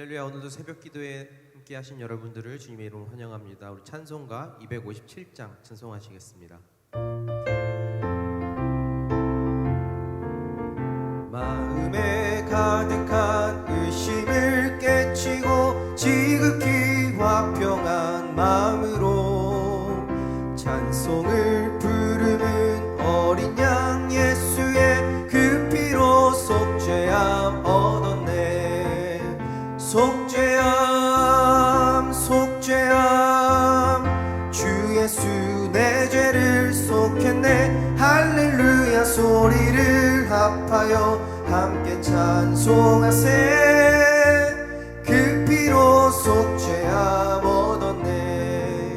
할렐루야. 오늘도 새벽 기도에 함께 하신 여러분들을 주님의 이름으로 환영합니다. 우리 찬송가 257장 찬송하시겠습니다. 마음에 가득한 의심을 깨치고 지극히 화평한 마음으로 찬송을 부르는 어린 양 예수의 그 피로 속죄함 얻었네. 속죄함 속죄함 주 예수 내 죄를 속했네. 할렐루야 소리를 합하여 함께 찬송하세. 그 피로 속죄함 얻었네.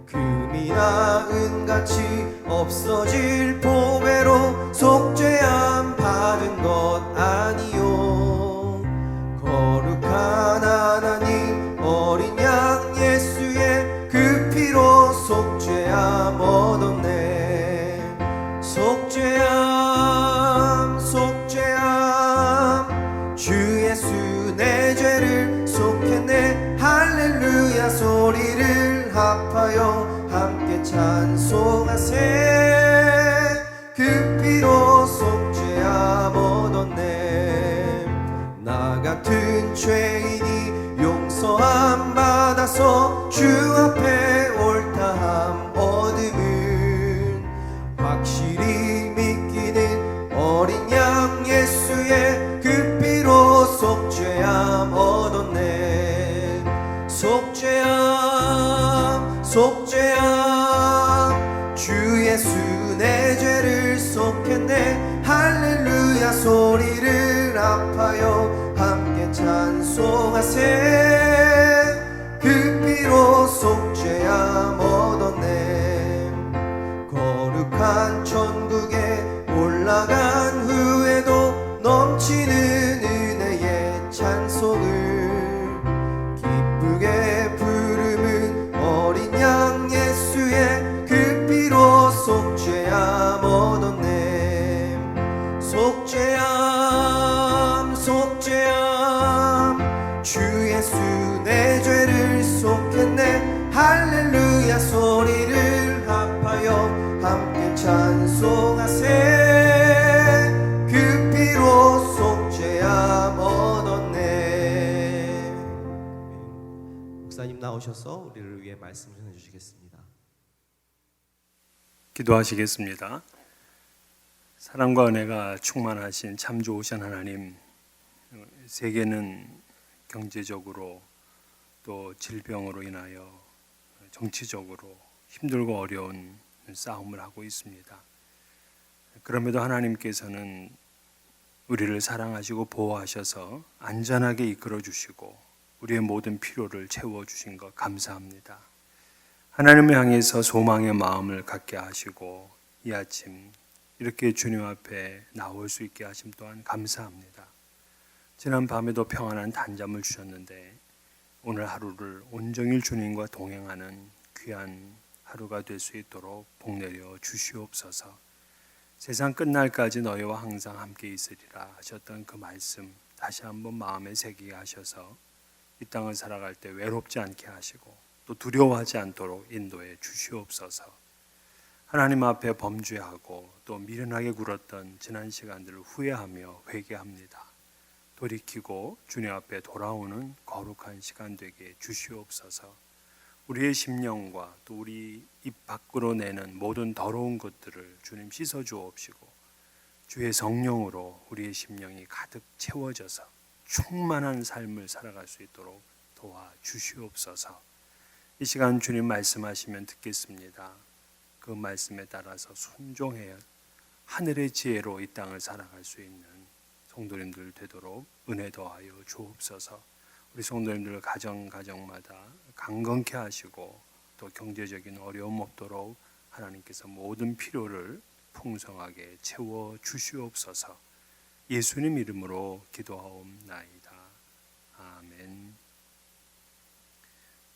금이나 은같이 없어질 보배로 속죄함 받은 것 아니요. 거룩한 하나님 어린 양 예수의 그 피로 속죄함 얻었네. 속죄함 속죄함 주 예수 내 죄를 속했네. 할렐루야 소리를 합하여 함께 찬송하세. 그 피로 속죄함 얻었네. 나 같은 죄인이 용서함 받아서 주 앞에 옳다함 얻음은 확실히 믿기는 어린 양 예수의 그 피로 속죄함 얻었네. 속죄함 속죄함 주 예수 내 죄를 속했네. 할렐루야 소리를 합하여 함께 찬송하세. 그 피로 속죄함 얻었네. 거룩한 천국에 올라간 후에도 넘치는 은혜의 찬송을 기쁘게 부르는 어린 양 예수의 그 피로 속죄함 얻었네. 속죄함 속죄함 주 예수 내 죄를 속했네. 할렐루야 소리를 합하여 함께 찬송하세. 그 피로 속죄함 얻었네. 목사님 나오셔서 우리를 위해 말씀 전해주시겠습니다. 기도하시겠습니다. 사랑과 은혜가 충만하신 참 좋으신 하나님, 세계는 경제적으로 또 질병으로 인하여 정치적으로 힘들고 어려운 싸움을 하고 있습니다. 그럼에도 하나님께서는 우리를 사랑하시고 보호하셔서 안전하게 이끌어 주시고 우리의 모든 필요를 채워 주신 것 감사합니다. 하나님을 향해서 소망의 마음을 갖게 하시고 이 아침 이렇게 주님 앞에 나올 수 있게 하심 또한 감사합니다. 지난 밤에도 평안한 단잠을 주셨는데 오늘 하루를 온종일 주님과 동행하는 귀한 하루가 될 수 있도록 복내려 주시옵소서. 세상 끝날까지 너희와 항상 함께 있으리라 하셨던 그 말씀 다시 한번 마음에 새기게 하셔서 이 땅을 살아갈 때 외롭지 않게 하시고 또 두려워하지 않도록 인도해 주시옵소서. 하나님 앞에 범죄하고 또 미련하게 굴었던 지난 시간들을 후회하며 회개합니다. 돌이키고 주님 앞에 돌아오는 거룩한 시간 되게 주시옵소서. 우리의 심령과 또 우리 입 밖으로 내는 모든 더러운 것들을 주님 씻어 주옵시고 주의 성령으로 우리의 심령이 가득 채워져서 충만한 삶을 살아갈 수 있도록 도와 주시옵소서. 이 시간 주님 말씀하시면 듣겠습니다. 그 말씀에 따라서 순종해야 하늘의 지혜로 이 땅을 살아갈 수 있는 성도님들 되도록 은혜 더하여 주옵소서. 우리 성도님들 가정마다 강건케 하시고 또 경제적인 어려움 없도록 하나님께서 모든 필요를 풍성하게 채워 주시옵소서. 예수님 이름으로 기도하옵나이다. 아멘.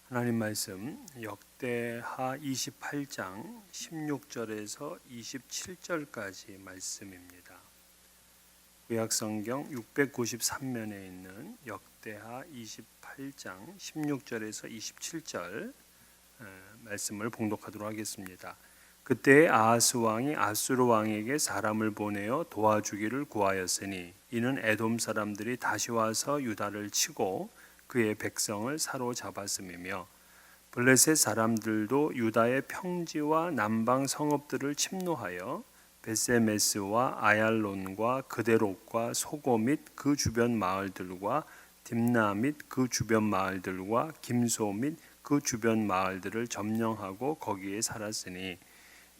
하나님 말씀 역대하 28장 16절에서 27절까지 말씀입니다. 구약성경 693면에 있는 역대하 28장 16절에서 27절 말씀을 봉독하도록 하겠습니다. 그때 아하스 왕이 아수르 왕에게 사람을 보내어 도와주기를 구하였으니 이는 에돔 사람들이 다시 와서 유다를 치고 그의 백성을 사로잡았음이며 블레셋 사람들도 유다의 평지와 남방 성읍들을 침노하여 베세메스와 아얄론과 그데롯과 소고 및 그 주변 마을들과 딥나 및 그 주변 마을들과 김소 및 그 주변 마을들을 점령하고 거기에 살았으니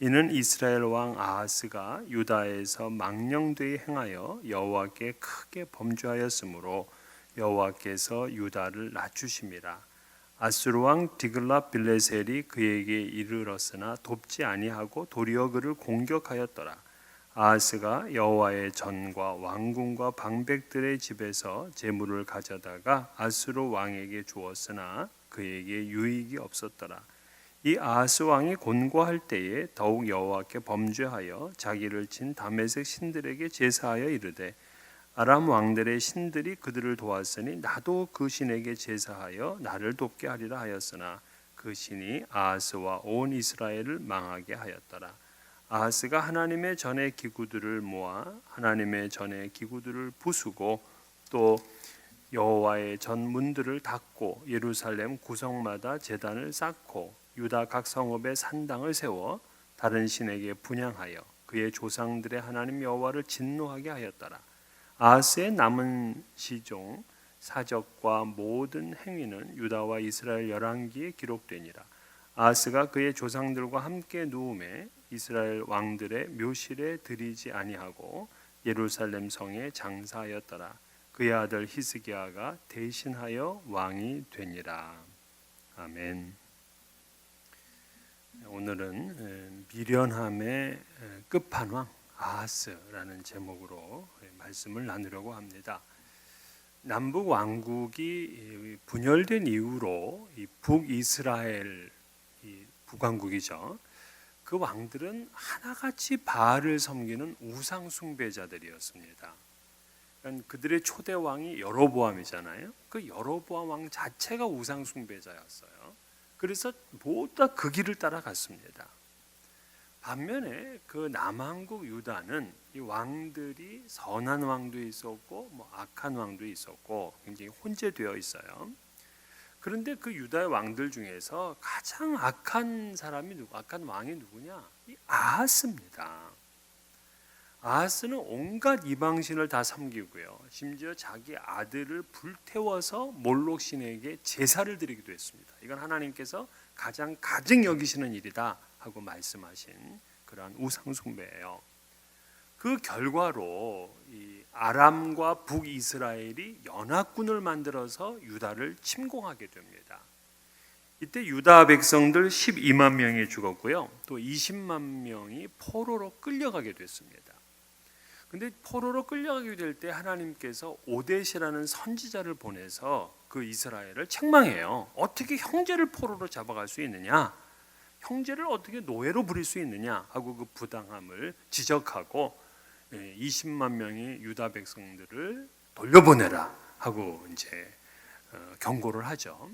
이는 이스라엘 왕 아하스가 유다에서 망령되이 행하여 여호와께 크게 범죄하였으므로 여호와께서 유다를 낮추심이라. 아수르 왕 디글랏 빌레셀이 그에게 이르렀으나 돕지 아니하고 도리어 그를 공격하였더라. 아하스가 여호와의 전과 왕궁과 방백들의 집에서 재물을 가져다가 아수르 왕에게 주었으나 그에게 유익이 없었더라. 이 아하스 왕이 곤고할 때에 더욱 여호와께 범죄하여 자기를 친 다메섹 신들에게 제사하여 이르되 아람 왕들의 신들이 그들을 도왔으니 나도 그 신에게 제사하여 나를 돕게 하리라 하였으나 그 신이 아하스와 온 이스라엘을 망하게 하였더라. 아하스가 하나님의 전의 기구들을 모아 하나님의 전의 기구들을 부수고 또 여호와의 전 문들을 닫고 예루살렘 구성마다 제단을 쌓고 유다 각 성읍에 산당을 세워 다른 신에게 분향하여 그의 조상들의 하나님 여호와를 진노하게 하였더라. 아하스의 남은 시종 사적과 모든 행위는 유다와 이스라엘 열왕기에 기록되니라. 아하스가 그의 조상들과 함께 누움에 이스라엘 왕들의 묘실에 들이지 아니하고 예루살렘 성에 장사하였더라. 그의 아들 히스기야가 대신하여 왕이 되니라. 아멘. 오늘은 미련함의 끝판왕 아하스라는 제목으로 말씀을 나누려고 합니다. 남북 왕국이 분열된 이후로 이 북이스라엘 북왕국이죠. 그 왕들은 하나같이 바알을 섬기는 우상 숭배자들이었습니다. 그러니까 그들의 초대 왕이 여로보암이잖아요. 그 여로보암 왕 자체가 우상 숭배자였어요. 그래서 모두 다 그 길을 따라갔습니다. 반면에 그 남한국 유다는 이 왕들이 선한 왕도 있었고 악한 왕도 있었고 굉장히 혼재되어 있어요. 그런데 그 유다의 왕들 중에서 가장 악한 왕이 누구냐? 이 아하스입니다. 아하스는 온갖 이방신을 다 섬기고요. 심지어 자기 아들을 불태워서 몰록 신에게 제사를 드리기도 했습니다. 이건 하나님께서 가장 가증 여기시는 일이다 하고 말씀하신 그러한 우상 숭배예요. 그 결과로 이 아람과 북이스라엘이 연합군을 만들어서 유다를 침공하게 됩니다. 이때 유다 백성들 12만 명이 죽었고요. 또 20만 명이 포로로 끌려가게 됐습니다. 근데 포로로 끌려가게 될 때 하나님께서 오뎃이라는 선지자를 보내서 그 이스라엘을 책망해요. 어떻게 형제를 포로로 잡아갈 수 있느냐? 형제를 어떻게 노예로 부릴 수 있느냐? 하고 그 부당함을 지적하고 20만 명의 유다 백성들을 돌려보내라 하고 이제 경고를 하죠.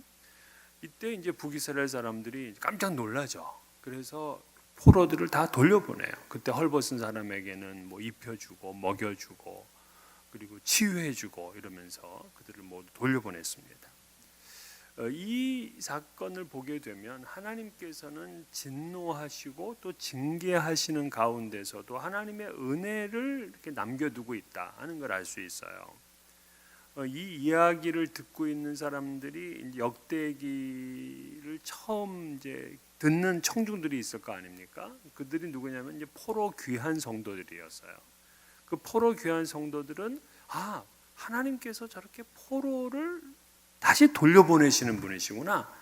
이때 이제 북이스라엘 사람들이 깜짝 놀라죠. 그래서 포로들을 다 돌려보내요. 그때 헐벗은 사람에게는 입혀주고 먹여주고 그리고 치유해주고 이러면서 그들을 모두 돌려보냈습니다. 이 사건을 보게 되면 하나님께서는 진노하시고 또 징계하시는 가운데서도 하나님의 은혜를 이렇게 남겨두고 있다 하는 걸 알 수 있어요. 이 이야기를 듣고 있는 사람들이 역대기를 처음 이제 듣는 청중들이 있을 거 아닙니까? 그들이 누구냐면 이제 포로 귀한 성도들이었어요. 그 포로 귀한 성도들은 하나님께서 저렇게 포로를 다시 돌려보내시는 분이시구나.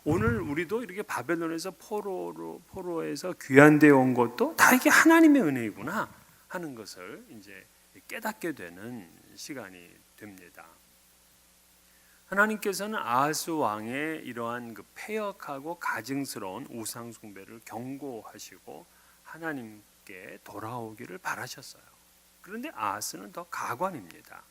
오늘 우리도 이렇게 바벨론에서 포로에서 귀환되어 온 것도 다 이게 하나님의 은혜이구나 하는 것을 이제 깨닫게 되는 시간이 됩니다. 하나님께서는 아하스 왕의 이러한 그 패역하고 가증스러운 우상 숭배를 경고하시고 하나님께 돌아오기를 바라셨어요. 그런데 아하스는 더 가관입니다.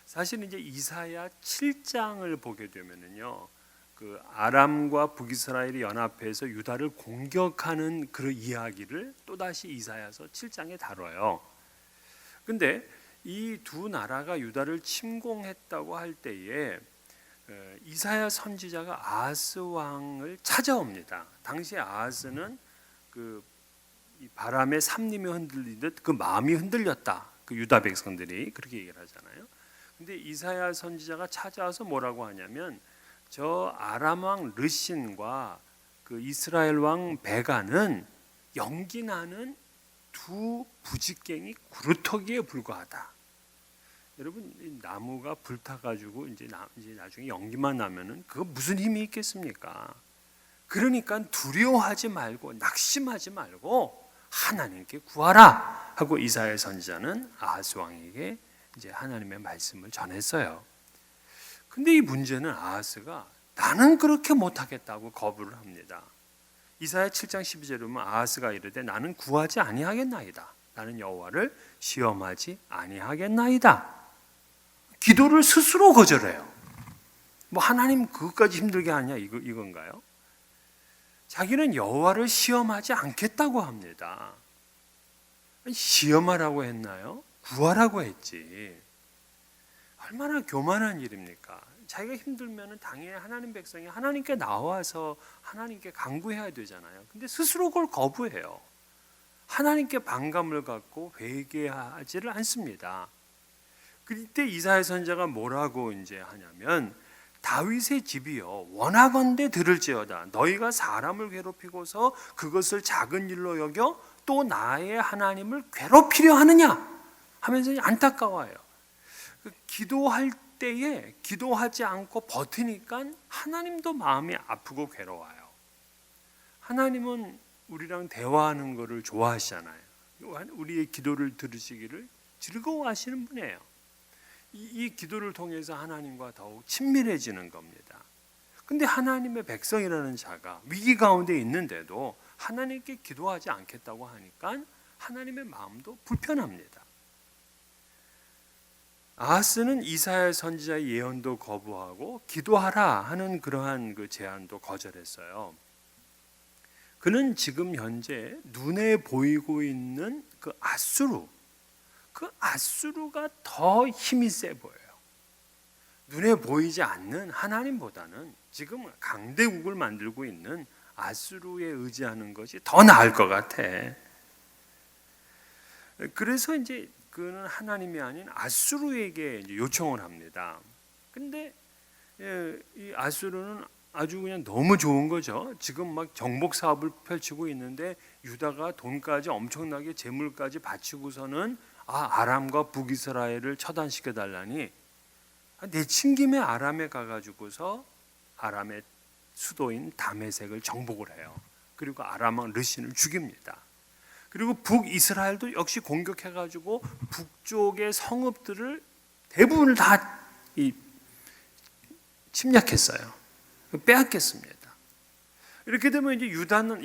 사실 이제 이사야 7장을 보게 되면은요, 그 아람과 북이스라엘이 연합해서 유다를 공격하는 그런 이야기를 또 다시 이사야서 7장에 다뤄요. 근데 이 두 나라가 유다를 침공했다고 할 때에 이사야 선지자가 아하스 왕을 찾아옵니다. 당시 아하스는 그 바람에 삼림이 흔들리듯 그 마음이 흔들렸다. 그 유다 백성들이 그렇게 얘기를 하잖아요. 근데 이사야 선지자가 찾아와서 뭐라고 하냐면 저 아람 왕 르신과 그 이스라엘 왕 베가는 연기나는 두 부직갱이 구루터기에 불과하다. 여러분, 이 나무가 불타가지고 이제 나중에 연기만 나면은 그거 무슨 힘이 있겠습니까? 그러니까 두려워하지 말고 낙심하지 말고 하나님께 구하라 하고 이사야 선지자는 아하스 왕에게 이제 하나님의 말씀을 전했어요. 근데 이 문제는 아하스가 나는 그렇게 못하겠다고 거부를 합니다. 이사야 7장 12절에 보면 아하스가 이르되 나는 구하지 아니하겠나이다. 나는 여호와를 시험하지 아니하겠나이다. 기도를 스스로 거절해요. 뭐 하나님 그것까지 힘들게 하냐 이건가요? 자기는 여호와를 시험하지 않겠다고 합니다. 시험하라고 했나요? 구하라고 했지. 얼마나 교만한 일입니까? 자기가 힘들면 당연히 하나님 백성이 하나님께 나와서 하나님께 간구해야 되잖아요. 근데 스스로 그걸 거부해요. 하나님께 반감을 갖고 회개하지를 않습니다. 그때 이사야 선지자가 뭐라고 이제 하냐면 다윗의 집이요 원하건대 들을지어다 너희가 사람을 괴롭히고서 그것을 작은 일로 여겨 또 나의 하나님을 괴롭히려 하느냐 하면서 안타까워요. 기도할 때에 기도하지 않고 버티니까 하나님도 마음이 아프고 괴로워요. 하나님은 우리랑 대화하는 것을 좋아하시잖아요. 우리의 기도를 들으시기를 즐거워하시는 분이에요. 이 기도를 통해서 하나님과 더욱 친밀해지는 겁니다. 근데 하나님의 백성이라는 자가 위기 가운데 있는데도 하나님께 기도하지 않겠다고 하니까 하나님의 마음도 불편합니다. 아하스는 이사야 선지자의 예언도 거부하고 기도하라 하는 그러한 그 제안도 거절했어요. 그는 지금 현재 눈에 보이고 있는 그 아수르가 더 힘이 세 보여요. 눈에 보이지 않는 하나님보다는 지금 강대국을 만들고 있는 아수르에 의지하는 것이 더 나을 것 같아. 그래서 이제 그는 하나님이 아닌 아수르에게 이제 요청을 합니다. 근데 이 아수르는 아주 그냥 너무 좋은 거죠. 지금 막 정복 사업을 펼치고 있는데 유다가 돈까지 엄청나게 재물까지 바치고서는 아람과 북이스라엘을 처단시켜 달라니 내친김에 아람에 가가지고서 아람의 수도인 다메섹을 정복을 해요. 그리고 아람 왕 르신을 죽입니다. 그리고 북이스라엘도 역시 공격해가지고 북쪽의 성읍들을 대부분을 다 침략했어요. 빼앗겼습니다. 이렇게 되면 이제 유다는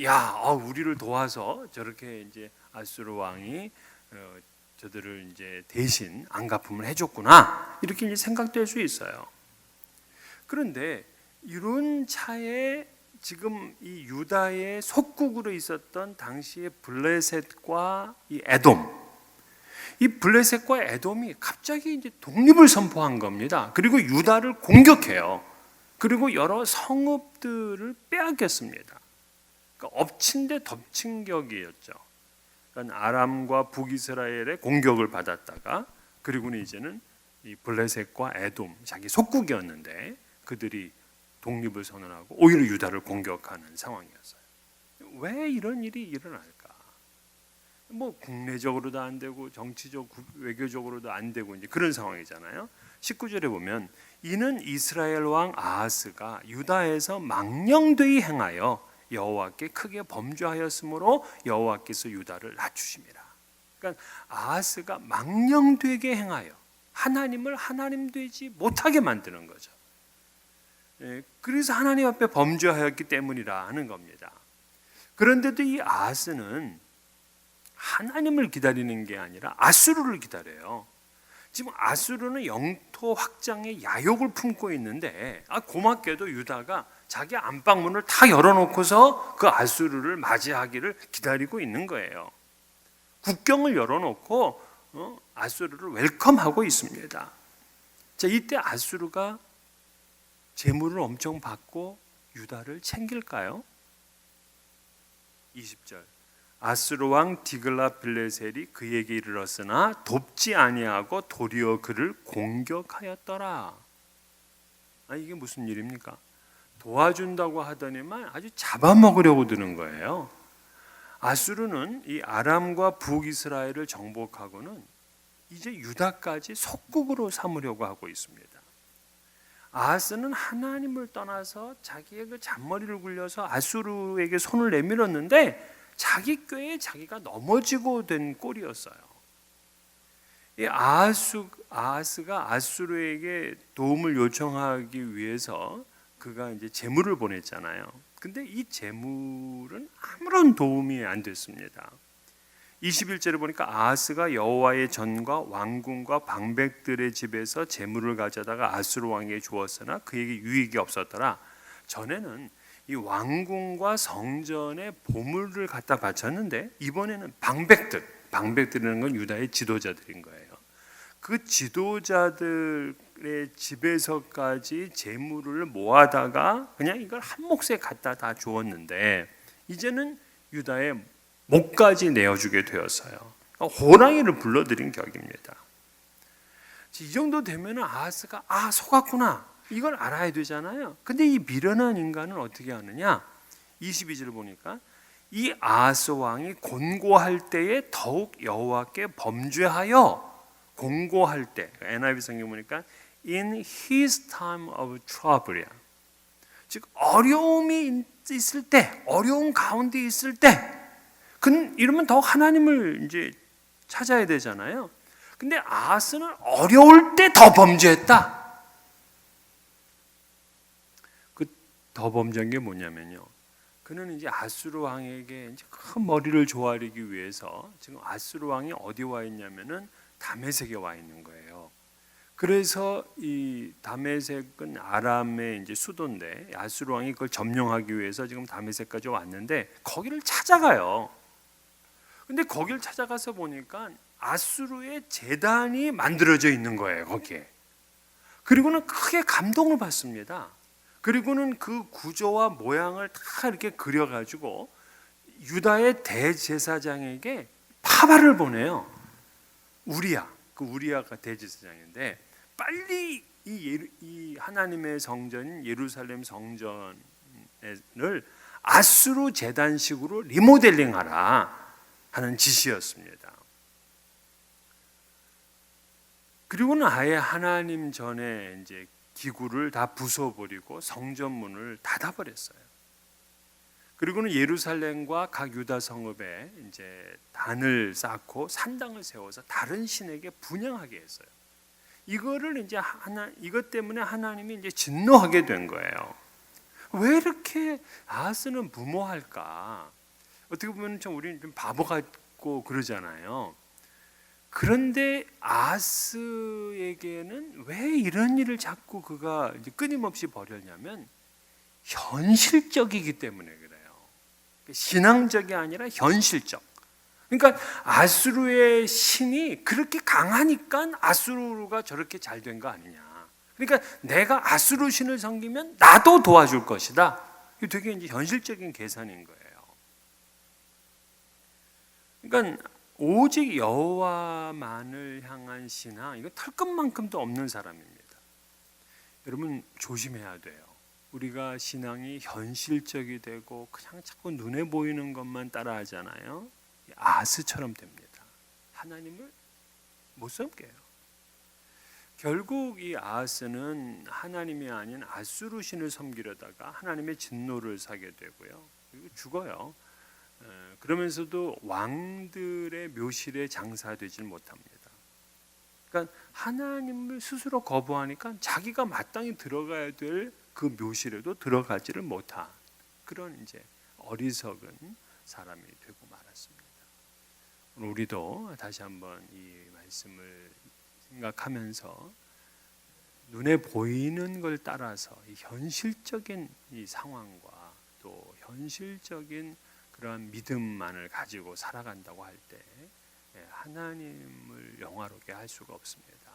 우리를 도와서 저렇게 이제 아수르 왕이 저들을 이제 대신 안갚음을 해줬구나 이렇게 이제 생각될 수 있어요. 그런데 이런 차에 지금 이 유다의 속국으로 있었던 당시의 블레셋과 이 에돔, 이 블레셋과 에돔이 갑자기 이제 독립을 선포한 겁니다. 그리고 유다를 공격해요. 그리고 여러 성읍들을 빼앗겼습니다. 그러니까 엎친 데 덮친 격이었죠. 그러니까 아람과 북이스라엘의 공격을 받았다가 그리고는 이제는 이 블레셋과 에돔 자기 속국이었는데 그들이 독립을 선언하고 오히려 유다를 공격하는 상황이었어요. 왜 이런 일이 일어날까? 뭐 국내적으로도 안 되고 정치적 외교적으로도 안 되고 이제 그런 상황이잖아요. 19절에 보면 이는 이스라엘 왕 아하스가 유다에서 망령되이 행하여 여호와께 크게 범죄하였으므로 여호와께서 유다를 낮추심이라. 그러니까 아하스가 망령되게 행하여 하나님을 하나님 되지 못하게 만드는 거죠. 그래서 하나님 앞에 범죄하였기 때문이라 하는 겁니다. 그런데도 이 아하스는 하나님을 기다리는 게 아니라 아수르를 기다려요. 지금 아수르는 영토 확장의 야욕을 품고 있는데 고맙게도 유다가 자기 안방문을 다 열어놓고서 그 아수르를 맞이하기를 기다리고 있는 거예요. 국경을 열어놓고 아수르를 웰컴하고 있습니다. 자, 이때 아수르가 재물을 엄청 받고 유다를 챙길까요? 20절 아수르 왕 디글라빌레셀이 그에게 이르렀으나 돕지 아니하고 도리어 그를 공격하였더라. 이게 무슨 일입니까? 도와준다고 하더니만 아주 잡아먹으려고 드는 거예요. 아수르는 이 아람과 북이스라엘을 정복하고는 이제 유다까지 속국으로 삼으려고 하고 있습니다. 아하스는 하나님을 떠나서 자기의 그 잔머리를 굴려서 아수르에게 손을 내밀었는데 자기 꾀에 자기가 넘어지고 된 꼴이었어요. 이 아하스가 아수르에게 도움을 요청하기 위해서 그가 이제 재물을 보냈잖아요. 근데 이 재물은 아무런 도움이 안 됐습니다. 21절에 보니까 아하스가 여호와의 전과 왕궁과 방백들의 집에서 재물을 가져다가 아수르 왕에게 주었으나 그에게 유익이 없었더라. 전에는 이 왕궁과 성전에 보물을 갖다 바쳤는데 이번에는 방백들이라는 건 유다의 지도자들인 거예요. 그 지도자들의 집에서까지 재물을 모아다가 그냥 이걸 한 몫에 갖다 다 주었는데 이제는 유다의 목까지 내어주게 되었어요. 호랑이를 불러들인 격입니다. 이 정도 되면 아하스가 속았구나 이걸 알아야 되잖아요. 근데 이 미련한 인간은 어떻게 하느냐? 22절 보니까 이 아하스 왕이 곤고할 때에 더욱 여호와께 범죄하여 공고할 때 NIV 성경 보니까 in his time of trouble이야. 즉 어려움이 있을 때, 어려움 가운데 있을 때, 이러면 더 하나님을 이제 찾아야 되잖아요. 근데 아하스는 어려울 때 더 범죄했다. 그 더 범죄한 게 뭐냐면요. 그는 이제 아수르 왕에게 이제 큰 머리를 조아리기 위해서 지금 아수르 왕이 어디 와 있냐면은 다메섹에 와 있는 거예요. 그래서 이 다메섹은 아람의 이제 수도인데 아수르 왕이 그걸 점령하기 위해서 지금 다메섹까지 왔는데 거기를 찾아가요. 근데 거기를 찾아가서 보니까 아수르의 제단이 만들어져 있는 거예요, 거기에. 그리고는 크게 감동을 받습니다. 그리고는 그 구조와 모양을 다 이렇게 그려가지고 유다의 대제사장에게 파발을 보내요. 그 우리아가 대제사장인데 빨리 이 하나님의 성전 예루살렘 성전을 아수르 제단식으로 리모델링하라 하는 지시였습니다. 그리고는 아예 하나님 전에 이제 기구를 다 부숴버리고 성전문을 닫아버렸어요. 그리고는 예루살렘과 각 유다 성읍에 이제 단을 쌓고 산당을 세워서 다른 신에게 분향하게 했어요. 이거를 이제 이것 때문에 하나님이 이제 진노하게 된 거예요. 왜 이렇게 아하스는 무모할까? 어떻게 보면 좀 우리는 좀 바보 같고 그러잖아요. 그런데 아하스에게는 왜 이런 일을 자꾸 그가 이제 끊임없이 벌였냐면 현실적이기 때문에 그래요. 신앙적이 아니라 현실적. 그러니까 아수르의 신이 그렇게 강하니까 아수르가 저렇게 잘 된 거 아니냐. 그러니까 내가 아수르 신을 섬기면 나도 도와줄 것이다. 이게 되게 이제 현실적인 계산인 거예요. 그러니까 오직 여호와만을 향한 신앙, 이거 털끝만큼도 없는 사람입니다. 여러분 조심해야 돼요. 우리가 신앙이 현실적이 되고 그냥 자꾸 눈에 보이는 것만 따라하잖아요. 아하스처럼 됩니다. 하나님을 못 섬겨요. 결국 이 아하스는 하나님이 아닌 아수르 신을 섬기려다가 하나님의 진노를 사게 되고요. 그리고 죽어요. 그러면서도 왕들의 묘실에 장사되지 못합니다. 그러니까 하나님을 스스로 거부하니까 자기가 마땅히 들어가야 될 그 묘실에도 들어가지를 못한 그런 이제 어리석은 사람이 되고 말았습니다. 오늘 우리도 다시 한번 이 말씀을 생각하면서 눈에 보이는 걸 따라서 이 현실적인 이 상황과 또 현실적인 그러한 믿음만을 가지고 살아간다고 할 때 하나님을 영화롭게 할 수가 없습니다.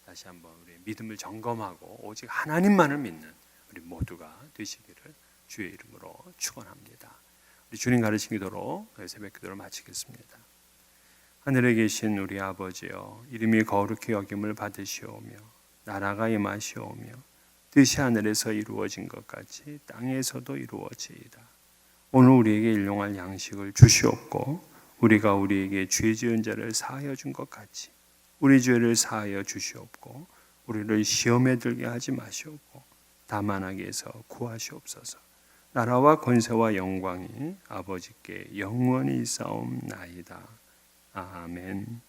다시 한번 우리 믿음을 점검하고 오직 하나님만을 믿는 우리 모두가 되시기를 주의 이름으로 축원합니다. 우리 주님 가르친 기도로 새벽 기도를 마치겠습니다. 하늘에 계신 우리 아버지여, 이름이 거룩히 여김을 받으시오며 나라가 임하시오며 뜻이 하늘에서 이루어진 것 같이 땅에서도 이루어지이다. 오늘 우리에게 일용할 양식을 주시옵고 우리가 우리에게 죄 지은 자를 사하여 준 것 같이 우리 죄를 사하여 주시옵고 우리를 시험에 들게 하지 마시옵고 다만 악에서 구하시옵소서. 나라와 권세와 영광이 아버지께 영원히 있사옵나이다. 아멘.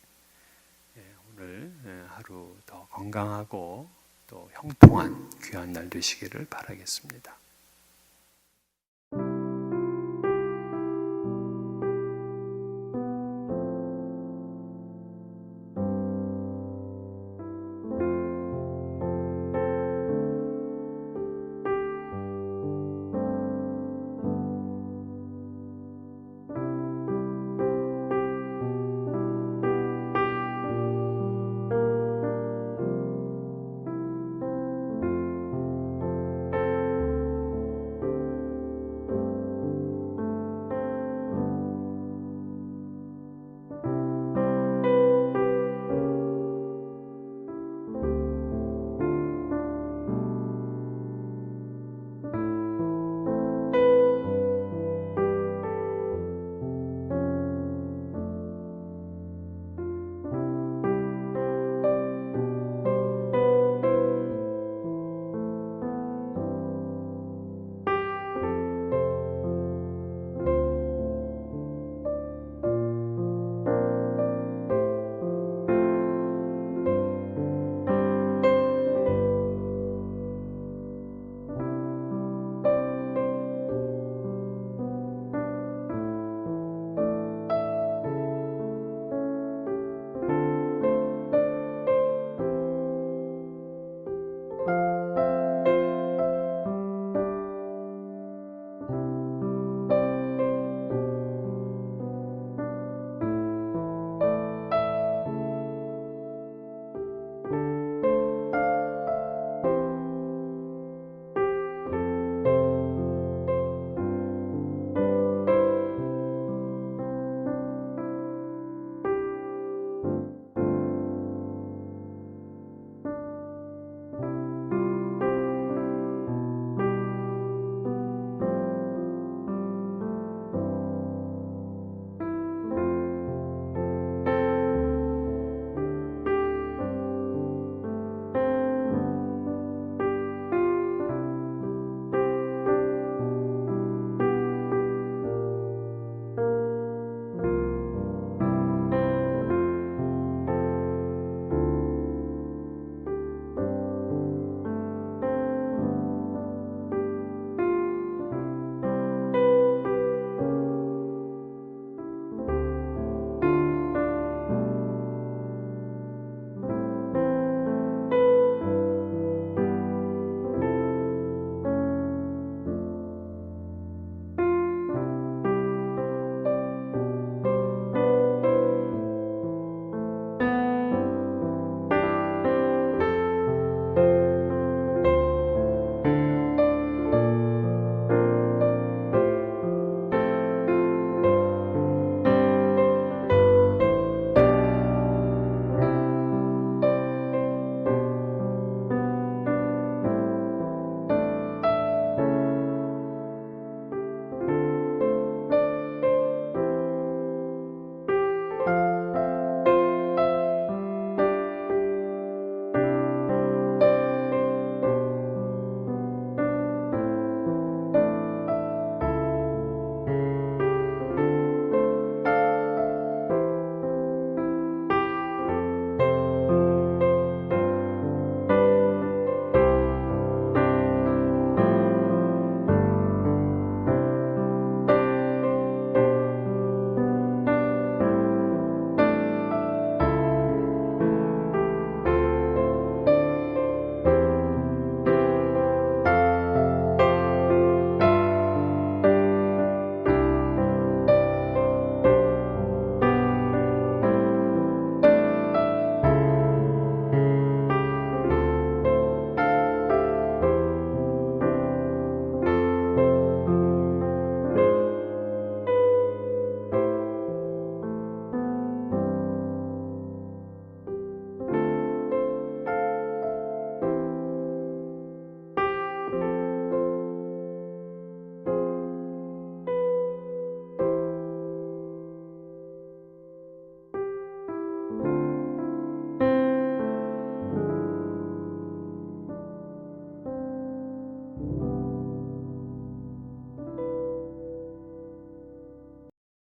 오늘 하루 더 건강하고 또 형통한 귀한 날 되시기를 바라겠습니다.